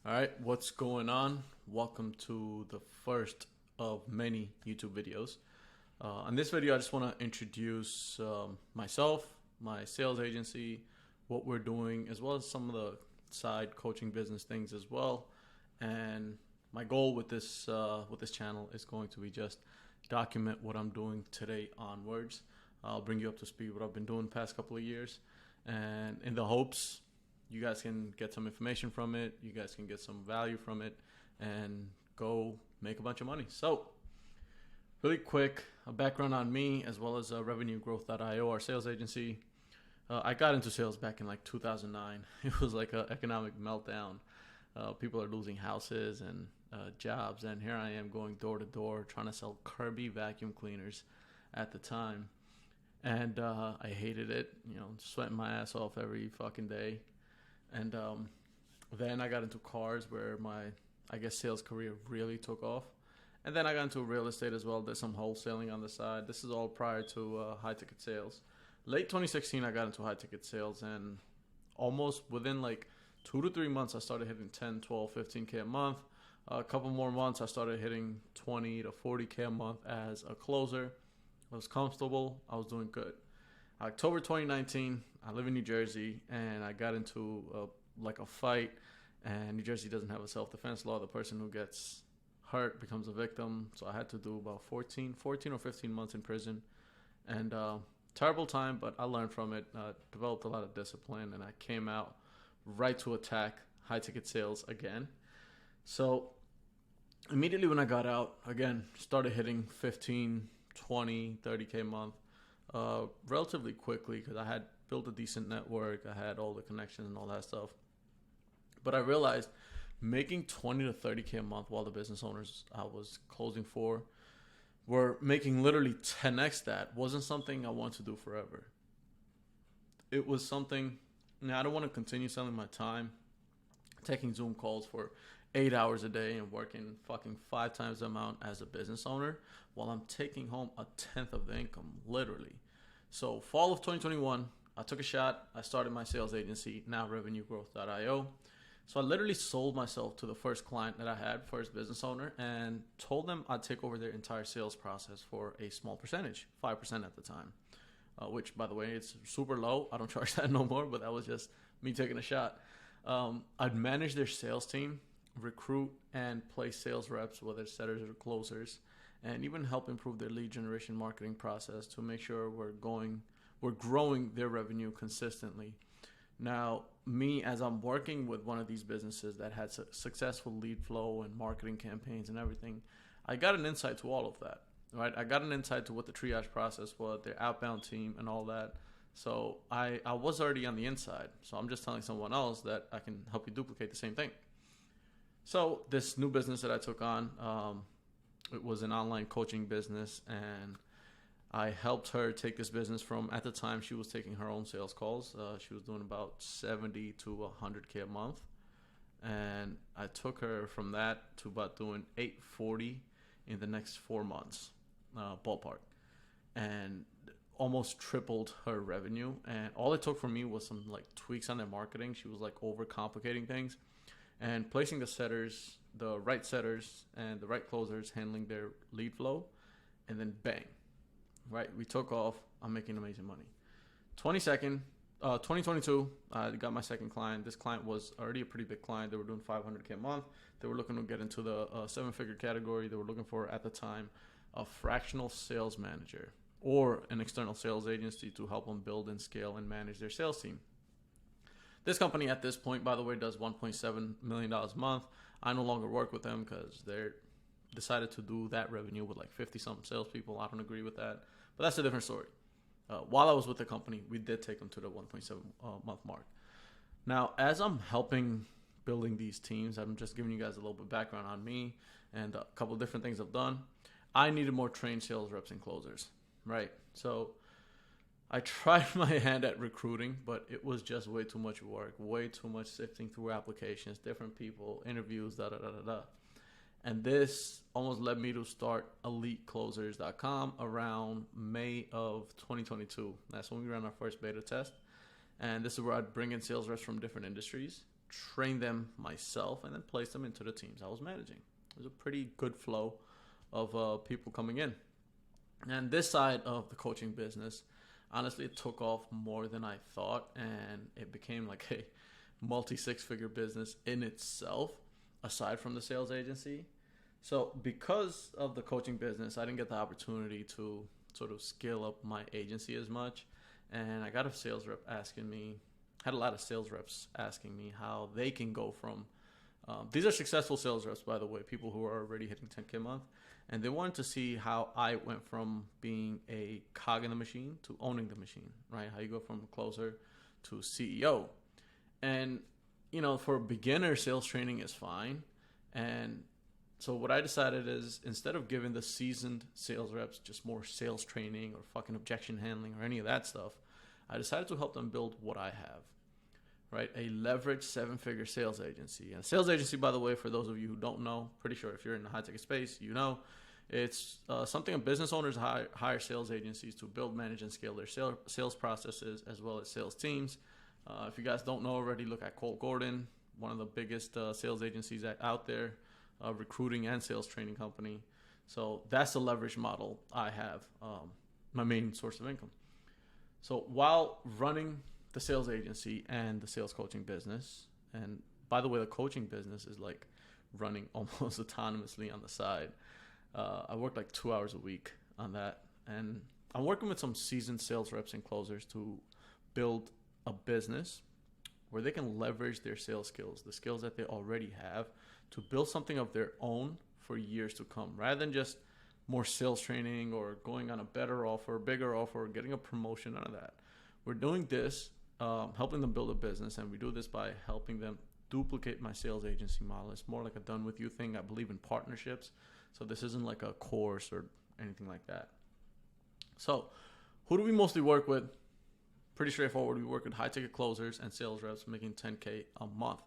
All right, what's going on? Welcome to the first of many YouTube videos. On this video, I just want to introduce myself, my sales agency, what we're doing, as well as some of the side coaching business things as well. And my goal with this channel is going to be just document what I'm doing today onwards. I'll bring you up to speed what I've been doing the past couple of years, and in the hopes you guys can get some information from it, you guys can get some value from it, and go make a bunch of money. So, really quick, a background on me, as well as revenuegrowth.io, our sales agency. I got into sales back in like 2009. It was like an economic meltdown. People are losing houses and jobs, and here I am going door to door trying to sell Kirby vacuum cleaners at the time. And I hated it, sweating my ass off every fucking day. And then I got into cars where my, sales career really took off. And then I got into real estate as well, did some wholesaling on the side. This is all prior to high ticket sales. Late 2016, I got into high ticket sales, and almost within like 2 to 3 months, I started hitting 10, 12, 15K a month. A couple more months, I started hitting 20 to 40K a month as a closer. I was comfortable. I was doing good. October 2019, I live in New Jersey, and I got into a fight, and New Jersey doesn't have a self-defense law. The person who gets hurt becomes a victim, so I had to do about 14 or 15 months in prison, and terrible time, but I learned from it, developed a lot of discipline, and I came out right to attack high-ticket sales again. So immediately when I got out, again, started hitting 15, 20, 30K a month. Relatively quickly, because I had built a decent network, I had all the connections and all that stuff. But I realized making 20 to 30K a month while the business owners I was closing for were making literally 10x that wasn't something I wanted to do forever. It was something, I don't want to continue selling my time, taking Zoom calls for 8 hours a day and working fucking 5 times the amount as a business owner while I'm taking home a tenth of the income, literally. So fall of 2021, I took a shot. I started my sales agency, now revenuegrowth.io. So I literally sold myself to the first client that I had, first business owner, and told them I'd take over their entire sales process for a small percentage, 5% at the time, which, by the way, it's super low. I don't charge that no more, but that was just me taking a shot. I'd manage their sales team, recruit and place sales reps, whether it's setters or closers, and even help improve their lead generation marketing process to make sure we're growing their revenue consistently. Now, me, as I'm working with one of these businesses that had successful lead flow and marketing campaigns and everything, I got an insight to all of that, right? I got an insight to what the triage process was, their outbound team and all that. So I was already on the inside. So I'm just telling someone else that I can help you duplicate the same thing. So this new business that I took on, it was an online coaching business, and I helped her take this business from, at the time, she was taking her own sales calls. She was doing about 70 to 100K a month. And I took her from that to about doing 840 in the next 4 months, ballpark. And almost tripled her revenue. And all it took from me was some like tweaks on their marketing. She was like overcomplicating things. And placing the setters, the right setters and the right closers, handling their lead flow, and then bang, right? We took off. I'm making amazing money. 2022, I got my second client. This client was already a pretty big client. They were doing 500K a month. They were looking to get into the 7-figure category. They were looking for, at the time, a fractional sales manager or an external sales agency to help them build and scale and manage their sales team. This company at this point, by the way, does $1.7 million a month. I no longer work with them because they decided to do that revenue with like 50-something salespeople. I don't agree with that, but that's a different story. While I was with the company, we did take them to the 1.7 month mark. Now, as I'm helping building these teams, I'm just giving you guys a little bit of background on me and a couple of different things I've done. I needed more trained sales reps and closers, right? So I tried my hand at recruiting, but it was just way too much work, way too much sifting through applications, different people, interviews, And this almost led me to start EliteClosers.com around May of 2022. That's when we ran our first beta test. And this is where I'd bring in sales reps from different industries. train them myself, and then place them into the teams I was managing. It was a pretty good flow of people coming in. And this side of the coaching business, honestly, it took off more than I thought, and it became like a multi-six-figure business in itself, aside from the sales agency. So because of the coaching business, I didn't get the opportunity to sort of scale up my agency as much. And I got a sales rep asking me, had a lot of sales reps asking me how they can go from, these are successful sales reps, by the way, people who are already hitting 10K a month. And they wanted to see how I went from being a cog in the machine to owning the machine, right? How you go from a closer to CEO. And, you know, for beginner, sales training is fine. And so what I decided is, instead of giving the seasoned sales reps just more sales training or fucking objection handling or any of that stuff, I decided to help them build what I have, right? A leveraged seven-figure sales agency. And a sales agency, by the way, for those of you who don't know, pretty sure if you're in the high-tech space, you know, it's something business owners hire sales agencies to build, manage, and scale their sales processes as well as sales teams. If you guys don't know already, look at Colt Gordon, one of the biggest sales agencies out there, recruiting and sales training company. So that's the leverage model I have, my main source of income. So while running the sales agency and the sales coaching business, and by the way, the coaching business is like running almost autonomously on the side. I work like 2 hours a week on that. And I'm working with some seasoned sales reps and closers to build a business where they can leverage their sales skills, the skills that they already have, to build something of their own for years to come, rather than just more sales training or going on a better offer, bigger offer, or getting a promotion out of that. We're doing this, helping them build a business, and we do this by helping them duplicate my sales agency model. It's more like a done with you thing. I believe in partnerships. So this isn't like a course or anything like that. So who do we mostly work with? Pretty straightforward. We work with high ticket closers and sales reps making 10K a month.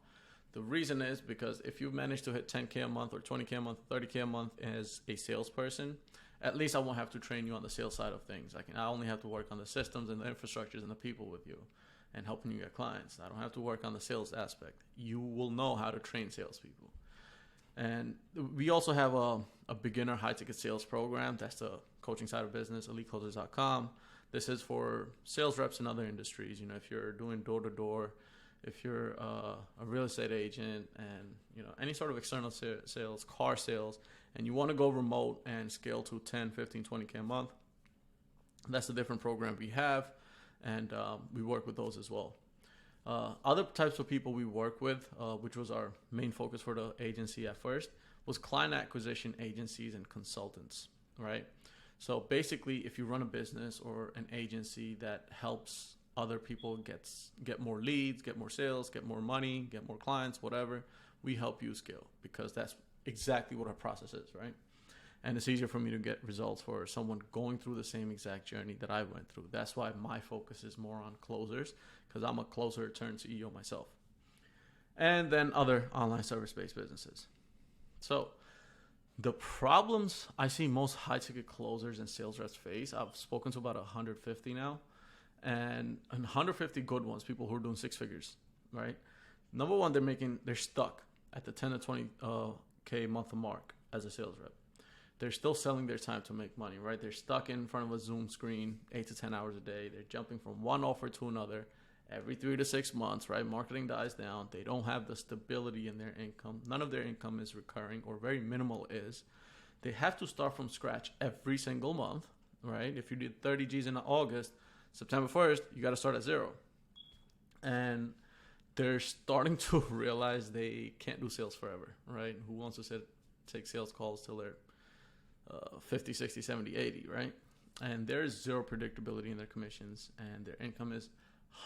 The reason is because if you manage to hit 10K a month or 20K a month, 30K a month as a salesperson, at least I won't have to train you on the sales side of things. I only have to work on the systems and the infrastructures and the people with you and helping you get clients. I don't have to work on the sales aspect. You will know how to train salespeople. And we also have a beginner high ticket sales program. That's the coaching side of business, eliteclosers.com. This is for sales reps in other industries. You know, if you're doing door to door, if you're a real estate agent, and you know, any sort of external sales, car sales, and you want to go remote and scale to 10, 15, 20K a month, that's a different program we have, and we work with those as well. Other types of people we work with, which was our main focus for the agency at first, was client acquisition agencies and consultants, right? So basically, if you run a business or an agency that helps other people get more leads, get more sales, get more money, get more clients, whatever, we help you scale, because that's exactly what our process is, right? And it's easier for me to get results for someone going through the same exact journey that I went through. That's why my focus is more on closers, because I'm a closer turned CEO myself. And then other online service-based businesses. So the problems I see most high-ticket closers and sales reps face, I've spoken to about 150 now, and 150 good ones, people who are doing six figures, right? Number one, they're stuck at the 10 to 20K month mark as a sales rep. They're still selling their time to make money, right? They're stuck in front of a Zoom screen 8 to 10 hours a day. They're jumping from one offer to another every 3 to 6 months, right? Marketing dies down. They don't have the stability in their income. None of their income is recurring, or very minimal is. They have to start from scratch every single month, right? If you did 30 G's in August, September 1st, you got to start at zero. And they're starting to realize they can't do sales forever, right? Who wants to take sales calls till they're 50, 60, 70, 80, right? And there's zero predictability in their commissions, and their income is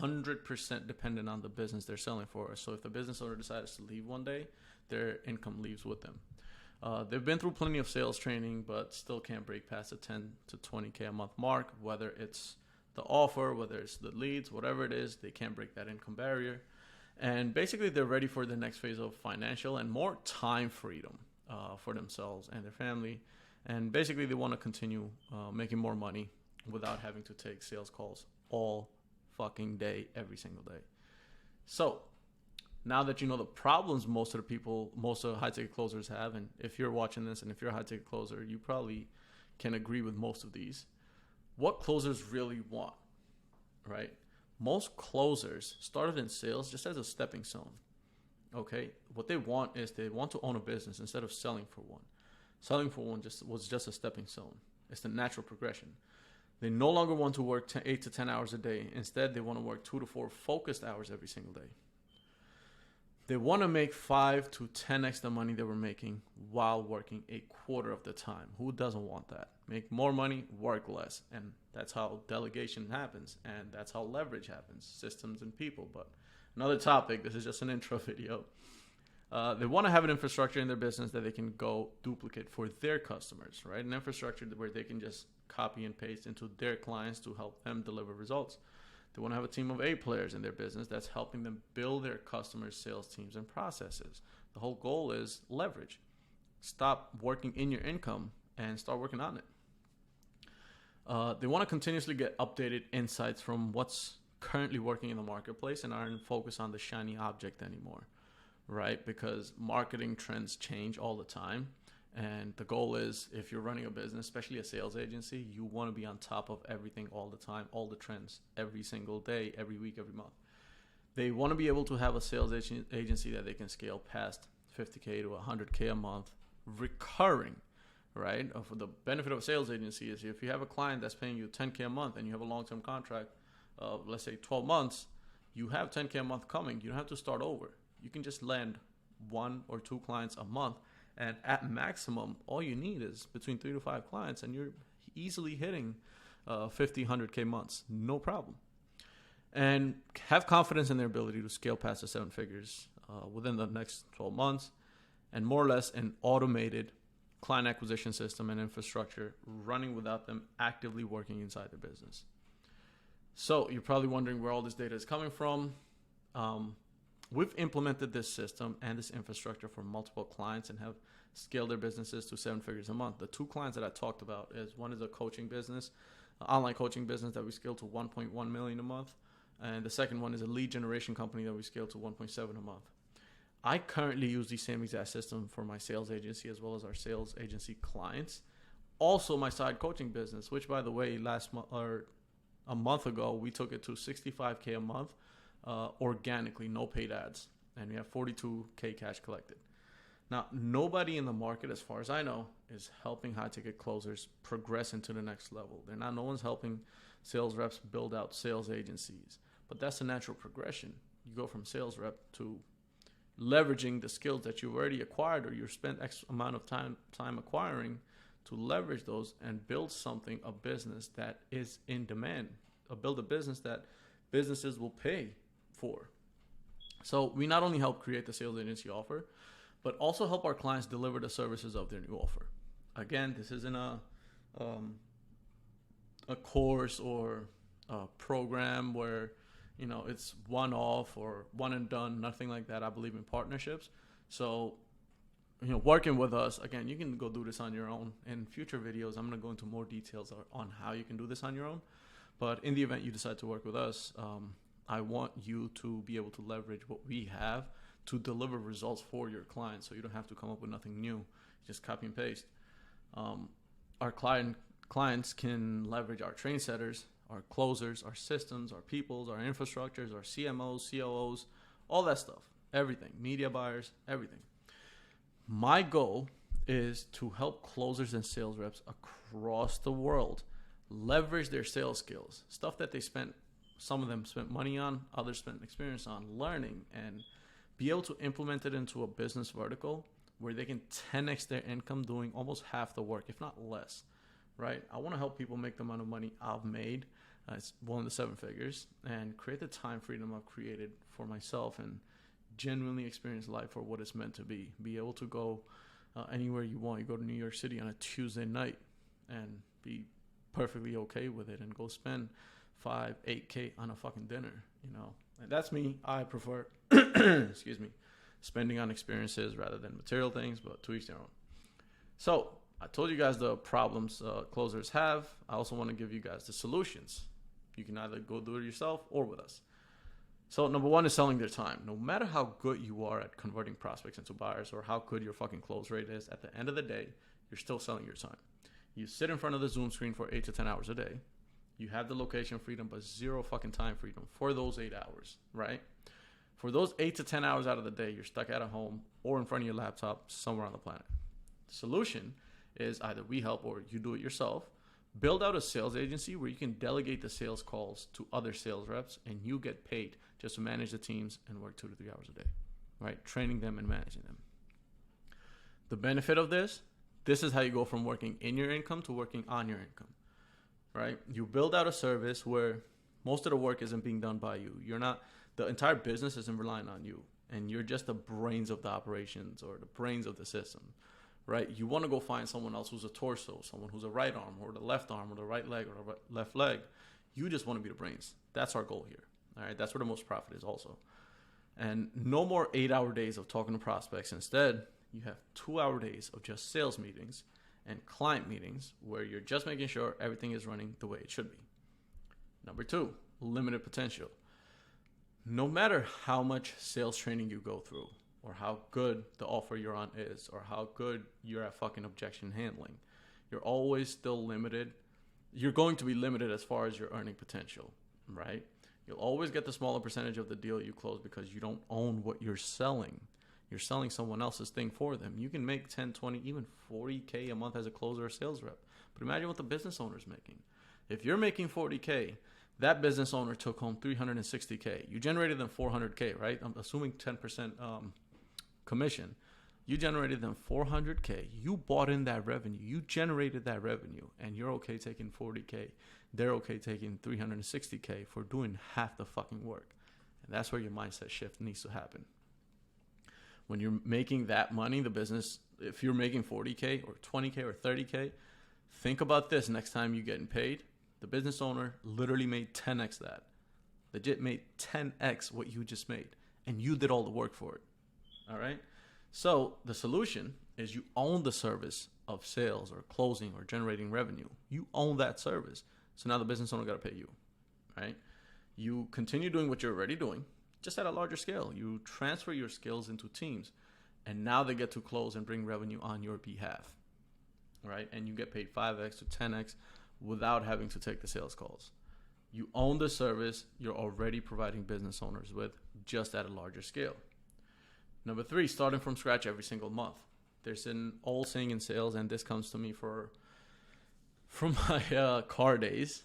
100% dependent on the business they're selling for. So if the business owner decides to leave one day, their income leaves with them. They've been through plenty of sales training, but still can't break past the 10 to 20K a month mark, whether it's the offer, whether it's the leads, whatever it is, they can't break that income barrier. And basically, they're ready for the next phase of financial and more time freedom for themselves and their family. And basically, they want to continue making more money without having to take sales calls all fucking day, every single day. So Now that you know the problems most of the high ticket closers have, and if you're watching this and if you're a high ticket closer, you probably can agree with most of these. What closers really want, right? Most closers started in sales just as a stepping stone. Okay, what they want is they want to own a business instead of selling for one. Selling for one was just a stepping stone. It's the natural progression. They no longer want to work 8 to 10 hours a day. Instead, they want to work 2 to 4 focused hours every single day. They want to make 5 to 10x the money they were making while working a quarter of the time. Who doesn't want that? Make more money, work less. And that's how delegation happens. And that's how leverage happens, systems and people. But another topic, this is just an intro video. They want to have an infrastructure in their business that they can go duplicate for their customers, right? An infrastructure where they can just copy and paste into their clients to help them deliver results. They want to have a team of A players in their business that's helping them build their customers' sales teams and processes. The whole goal is leverage. Stop working in your income and start working on it. They want to continuously get updated insights from what's currently working in the marketplace and aren't focused on the shiny object anymore, right? Because marketing trends change all the time. And the goal is, if you're running a business, especially a sales agency, you want to be on top of everything all the time, all the trends, every single day, every week, every month. They want to be able to have a sales agency that they can scale past 50K to 100K a month, recurring, right? For the benefit of a sales agency is if you have a client that's paying you 10K a month and you have a long-term contract of, let's say, 12 months, you have 10K a month coming. You don't have to start over. You can just land 1 or 2 clients a month. And at maximum, all you need is between 3 to 5 clients, and you're easily hitting 50, 100K months. No problem. And have confidence in their ability to scale past the 7 figures within the next 12 months, and more or less an automated client acquisition system and infrastructure running without them actively working inside their business. So you're probably wondering where all this data is coming from. We've implemented this system and this infrastructure for multiple clients and have scaled their businesses to 7 figures a month. The 2 clients that I talked about is one is a coaching business, online coaching business that we scaled to 1.1 million a month. And the second one is a lead generation company that we scaled to 1.7 a month. I currently use the same exact system for my sales agency as well as our sales agency clients. Also my side coaching business, which by the way, a month ago, we took it to 65K a month. Organically, no paid ads, and we have 42K cash collected. Now, nobody in the market, as far as I know, is helping high ticket closers progress into the next level. No one's helping sales reps build out sales agencies, but that's a natural progression. You go from sales rep to leveraging the skills that you've already acquired or you spent X amount of time acquiring to leverage those and build something, a business that is in demand, build a business that businesses will pay for. So we not only help create the sales agency offer, but also help our clients deliver the services of their new offer. Again, this isn't a course or a program where it's one off or one and done, nothing like that. I believe in partnerships. So working with us, again, you can go do this on your own. In future videos, I'm going to go into more details on how you can do this on your own. But in the event you decide to work with us, I want you to be able to leverage what we have to deliver results for your clients, so you don't have to come up with nothing new. Just copy and paste. Our clients can leverage our train setters, our closers, our systems, our peoples, our infrastructures, our CMOs, COOs, all that stuff, everything, media buyers, everything. My goal is to help closers and sales reps across the world leverage their sales skills, stuff that some of them spent money on, others spent experience on learning, and be able to implement it into a business vertical where they can 10x their income doing almost half the work, if not less, right? I want to help people make the amount of money I've made. It's one of the 7 figures, and create the time freedom I've created for myself and genuinely experience life for what it's meant to be. Be able to go anywhere you want. You go to New York City on a Tuesday night and be perfectly okay with it and go spend 5, 8K on a fucking dinner, and that's me. I prefer, excuse me, spending on experiences rather than material things, but to each their own. So I told you guys the problems closers have. I also want to give you guys the solutions. You can either go do it yourself or with us. So number one is selling their time. No matter how good you are at converting prospects into buyers or how good your fucking close rate is, at the end of the day, you're still selling your time. You sit in front of the Zoom screen for 8 to 10 hours a day. You have the location freedom, but zero fucking time freedom for those 8 hours, right? For those 8 to 10 hours out of the day, you're stuck at a home or in front of your laptop somewhere on the planet. The solution is either we help or you do it yourself. Build out a sales agency where you can delegate the sales calls to other sales reps and you get paid just to manage the teams and work 2 to 3 hours a day, right? Training them and managing them. The benefit of this is how you go from working in your income to working on your income, right? You build out a service where most of the work isn't being done by you. The entire business isn't relying on you, and you're just the brains of the operations or the brains of the system, right? You want to go find someone else who's a torso, someone who's a right arm or the left arm or the right leg or the left leg. You just want to be the brains. That's our goal here, all right? That's where the most profit is also. And no more 8-hour days of talking to prospects. Instead, you have 2-hour days of just sales meetings and client meetings where you're just making sure everything is running the way it should be. Number 2, limited potential. No matter how much sales training you go through or how good the offer you're on is or how good you're at fucking objection handling, you're always still limited. You're going to be limited as far as your earning potential, right? You'll always get the smaller percentage of the deal you close because you don't own what you're selling. You're selling someone else's thing for them. You can make 10, 20, even 40K a month as a closer or sales rep. But imagine what the business owner is making. If you're making 40K, that business owner took home 360K. You generated them 400K, right? I'm assuming 10% commission. You generated them 400K. You bought in that revenue. You generated that revenue. And you're okay taking 40K. They're okay taking 360K for doing half the fucking work. And that's where your mindset shift needs to happen. When you're making that money, the business, if you're making 40K or 20K or 30K, think about this next time you're getting paid. The business owner literally made 10x that. Legit made 10x what you just made. And you did all the work for it. All right? So the solution is you own the service of sales or closing or generating revenue. You own that service. So now the business owner got to pay you. Right? You continue doing what you're already doing, just at a larger scale. You transfer your skills into teams. And now they get to close and bring revenue on your behalf. Right? And you get paid 5x to 10x without having to take the sales calls. You own the service you're already providing business owners with, just at a larger scale. Number 3, starting from scratch every single month. There's an old saying in sales, and this comes to me from my car days.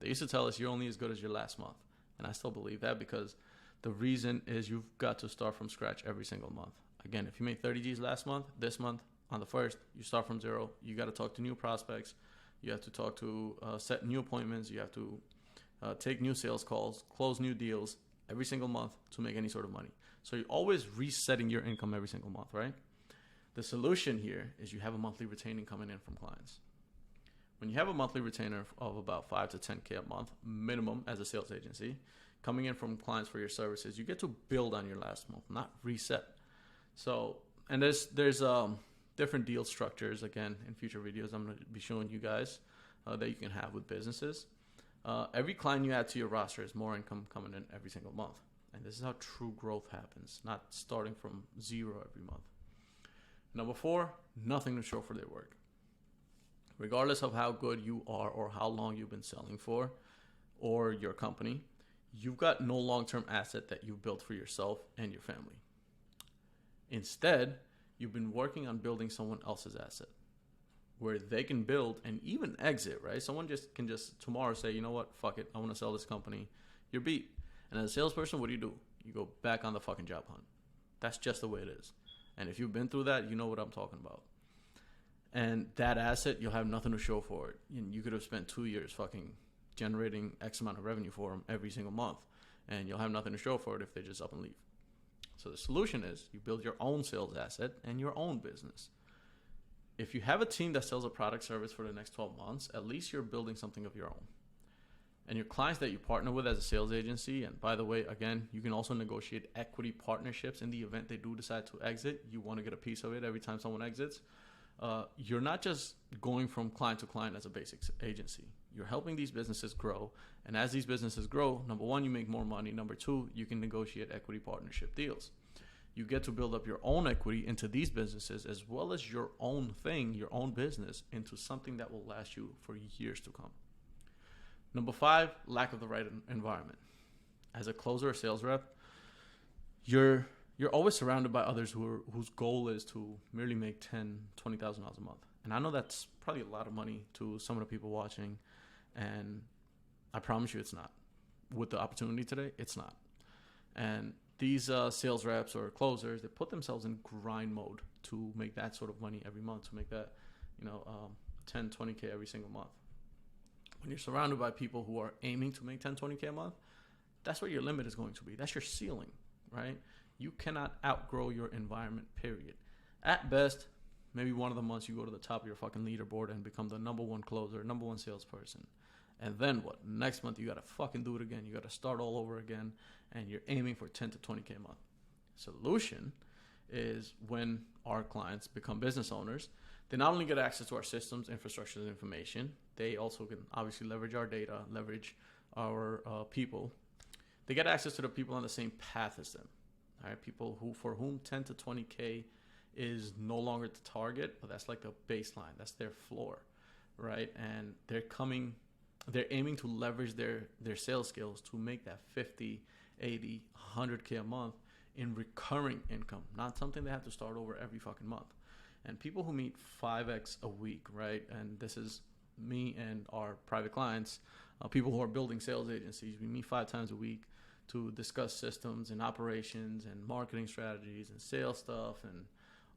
They used to tell us you're only as good as your last month. And I still believe that because the reason is you've got to start from scratch every single month. Again, if you made 30 G's last month, this month, on the 1st, you start from zero. You got to talk to new prospects. You have to talk to set new appointments. You have to take new sales calls, close new deals every single month to make any sort of money. So you're always resetting your income every single month, right? The solution here is you have a monthly retaining coming in from clients. When you have a monthly retainer of about 5 to 10K a month minimum as a sales agency coming in from clients for your services, you get to build on your last month, not reset. So, and there's different deal structures. Again, in future videos, I'm going to be showing you guys that you can have with businesses. Every client you add to your roster is more income coming in every single month. And this is how true growth happens, not starting from zero every month. Number 4, nothing to show for their work. Regardless of how good you are or how long you've been selling for or your company, you've got no long-term asset that you've built for yourself and your family. Instead, you've been working on building someone else's asset where they can build and even exit, right? Someone can tomorrow say, you know what, fuck it, I want to sell this company. You're beat. And as a salesperson, what do? You go back on the fucking job hunt. That's just the way it is. And if you've been through that, you know what I'm talking about. And that asset, you'll have nothing to show for it. You could have spent 2 years fucking generating X amount of revenue for them every single month. And you'll have nothing to show for it if they just up and leave. So the solution is you build your own sales asset and your own business. If you have a team that sells a product service for the next 12 months, at least you're building something of your own. And your clients that you partner with as a sales agency, and by the way, again, you can also negotiate equity partnerships in the event they do decide to exit. You want to get a piece of it every time someone exits. You're not just going from client to client as a basic agency. You're helping these businesses grow. And as these businesses grow, number one, you make more money. Number two, you can negotiate equity partnership deals. You get to build up your own equity into these businesses, as well as your own thing, your own business, into something that will last you for years to come. Number five, lack of the right environment. As a closer or sales rep, you're always surrounded by others whose goal is to merely make $10,000, $20,000 a month. And I know that's probably a lot of money to some of the people watching, and I promise you it's not. With the opportunity today, it's not. And these sales reps or closers, they put themselves in grind mode to make that sort of money every month, to make that, 10, 20K every single month. When you're surrounded by people who are aiming to make 10, 20K a month, that's what your limit is going to be. That's your ceiling, right? You cannot outgrow your environment, period. At best, maybe one of the months you go to the top of your fucking leaderboard and become the number one closer, number one salesperson. And then what? Next month, you got to fucking do it again. You got to start all over again, and you're aiming for 10 to 20K a month. Solution is when our clients become business owners, they not only get access to our systems, infrastructure, and information, they also can obviously leverage our data, leverage our people. They get access to the people on the same path as them. All right, people for whom 10 to 20K is no longer the target, but that's like the baseline. That's their floor, right? And they're aiming to leverage their sales skills to make that 50, 80, 100K a month in recurring income, not something they have to start over every fucking month. And people who meet 5X a week, right? And this is me and our private clients, people who are building sales agencies. We meet 5 times a week to discuss systems and operations and marketing strategies and sales stuff and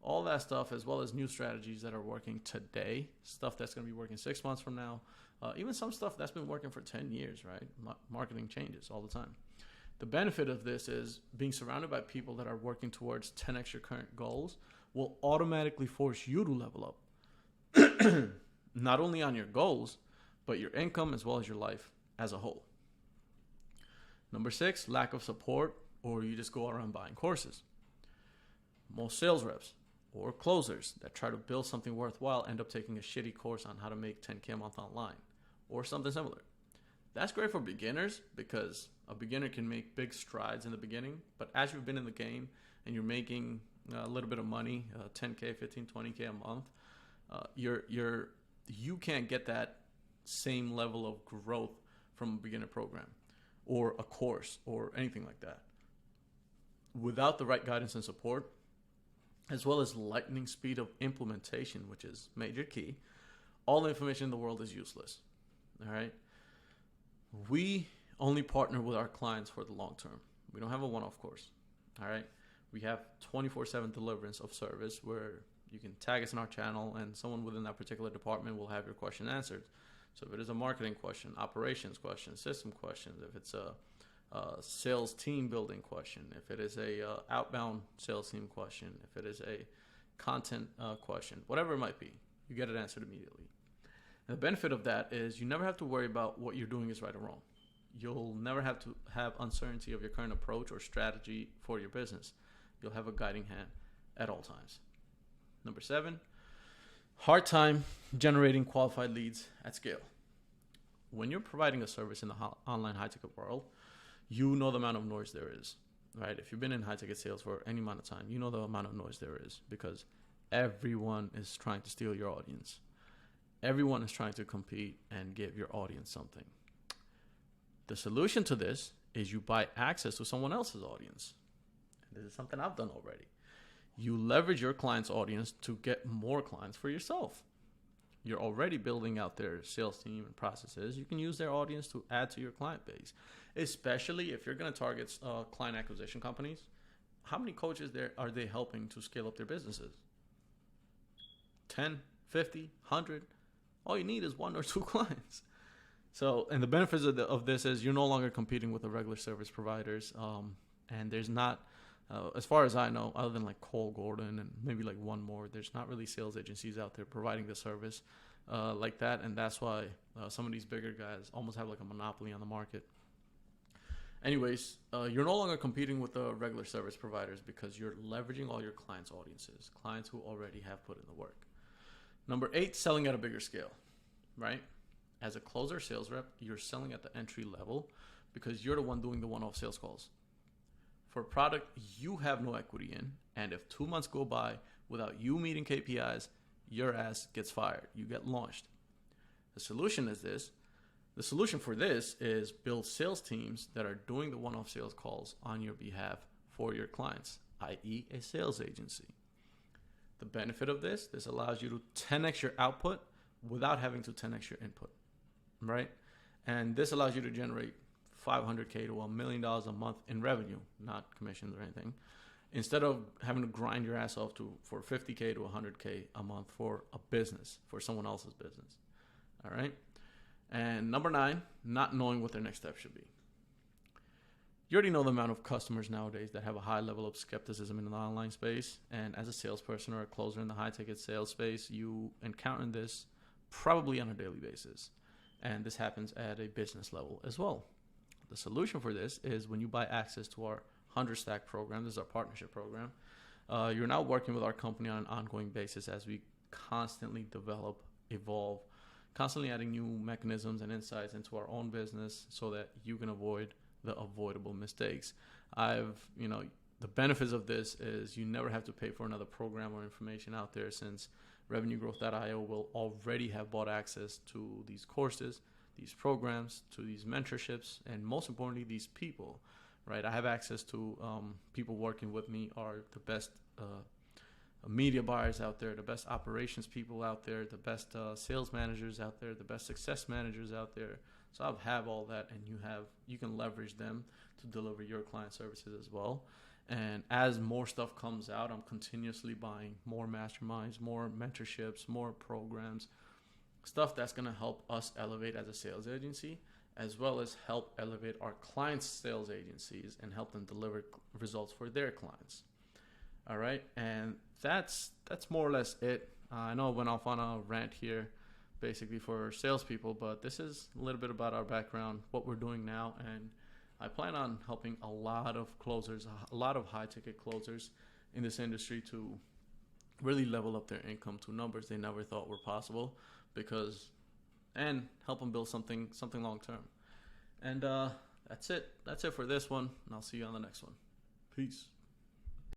all that stuff, as well as new strategies that are working today, stuff that's going to be working 6 months from now, even some stuff that's been working for 10 years, right? Marketing changes all the time. The benefit of this is being surrounded by people that are working towards 10x your current goals will automatically force you to level up, not only on your goals, but your income as well as your life as a whole. Number 6, lack of support, or you just go around buying courses. Most sales reps or closers that try to build something worthwhile end up taking a shitty course on how to make 10K a month online or something similar. That's great for beginners because a beginner can make big strides in the beginning, but as you've been in the game and you're making a little bit of money, 10K, 15, 20K a month, you can't get that same level of growth from a beginner program or a course or anything like that. Without the right guidance and support, as well as lightning speed of implementation, which is major key, all the information in the world is useless. All right. We only partner with our clients for the long term. We don't have a one-off course. All right. We have 24/7 deliverance of service where you can tag us in our channel and someone within that particular department will have your question answered. So if it is a marketing question, operations question, system questions, if it's a sales team building question, if it is a outbound sales team question, if it is a content question, whatever it might be, you get it answered immediately. And the benefit of that is you never have to worry about what you're doing is right or wrong. You'll never have to have uncertainty of your current approach or strategy for your business. You'll have a guiding hand at all times. Number 7, hard time generating qualified leads at scale. When you're providing a service in the online high-ticket world, you know the amount of noise there is, right? If you've been in high-ticket sales for any amount of time, you know the amount of noise there is because everyone is trying to steal your audience. Everyone is trying to compete and give your audience something. The solution to this is you buy access to someone else's audience. And this is something I've done already. You leverage your client's audience to get more clients for yourself. You're already building out their sales team and processes. You can use their audience to add to your client base, especially if you're going to target client acquisition companies. How many coaches are they helping to scale up their businesses? 10, 50, 100? All you need is 1 or 2 clients. So, and the benefits of this is you're no longer competing with the regular service providers. And there's not, as far as I know, other than like Cole Gordon and maybe like one more, there's not really sales agencies out there providing the service like that. And that's why some of these bigger guys almost have like a monopoly on the market. Anyways, you're no longer competing with the regular service providers because you're leveraging all your clients' audiences, clients who already have put in the work. Number 8, selling at a bigger scale, right? as a closer sales rep, you're selling at the entry level because you're the one doing the one-off sales calls. For a product you have no equity in, and if 2 months go by without you meeting KPIs, your ass gets fired. You get launched. The solution for this is build sales teams that are doing the one-off sales calls on your behalf for your clients, i.e. a sales agency. The benefit of this allows you to 10x your output without having to 10x your input, right? And this allows you to generate $500K to $1 million a month in revenue, not commissions or anything, instead of having to grind your ass off for $50K to $100K a month for a business, for someone else's business. All right. And number 9, not knowing what their next step should be. You already know the amount of customers nowadays that have a high level of skepticism in the online space. And as a salesperson or a closer in the high ticket sales space, you encounter this probably on a daily basis. And this happens at a business level as well. The solution for this is when you buy access to our 100 Stack program, this is our partnership program, you're now working with our company on an ongoing basis as we constantly develop, evolve, constantly adding new mechanisms and insights into our own business so that you can avoid the avoidable mistakes. The benefits of this is you never have to pay for another program or information out there, since RevenueGrowth.io will already have bought access to these courses, these programs, to these mentorships, and most importantly, these people, right? I have access to people working with me are the best media buyers out there, the best operations people out there, the best sales managers out there, the best success managers out there. So I have all that, and you can leverage them to deliver your client services as well. And as more stuff comes out, I'm continuously buying more masterminds, more mentorships, more programs, stuff that's going to help us elevate as a sales agency, as well as help elevate our clients' sales agencies and help them deliver results for their clients. All right. And that's more or less it. I know I went off on a rant here basically for salespeople, but this is a little bit about our background, what we're doing now. And I plan on helping a lot of closers, a lot of high ticket closers in this industry to really level up their income to numbers they never thought were possible, and help them build something long term. And that's it for this one. And I'll see you on the next one. Peace.